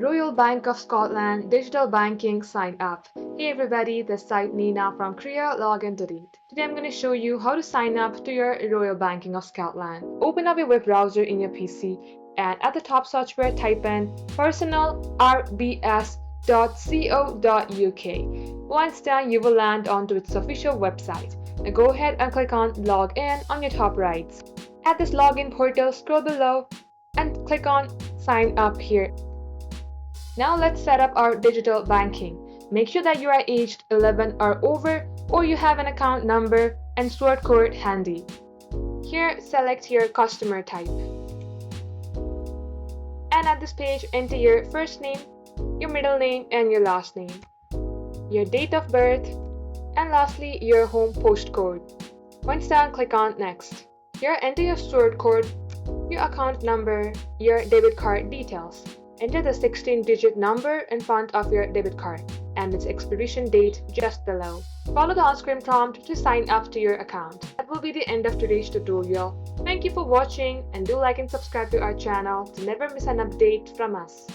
Royal Bank of Scotland Digital Banking Sign Up. Hey everybody, this side Nina from Korea Login to Read. Today I'm going to show you how to sign up to your Royal Banking of Scotland. Open up your web browser in your PC and at the top search bar type in personalrbs.co.uk. Once done, you will land onto its official website. Now go ahead and click on Log In on your top right. At this login portal, scroll below and click on Sign Up here. Now let's set up our digital banking. Make sure that you are aged 11 or over or you have an account number and sort code handy. Here, select your customer type. And at this page, enter your first name, your middle name and your last name, your date of birth, and lastly, your home postcode. Once done, click on Next. Here, enter your sort code, your account number, your debit card details. Enter the 16-digit number in front of your debit card and its expiration date just below. Follow the on-screen prompt to sign up to your account. That will be the end of today's tutorial. Thank you for watching and do like and subscribe to our channel to never miss an update from us.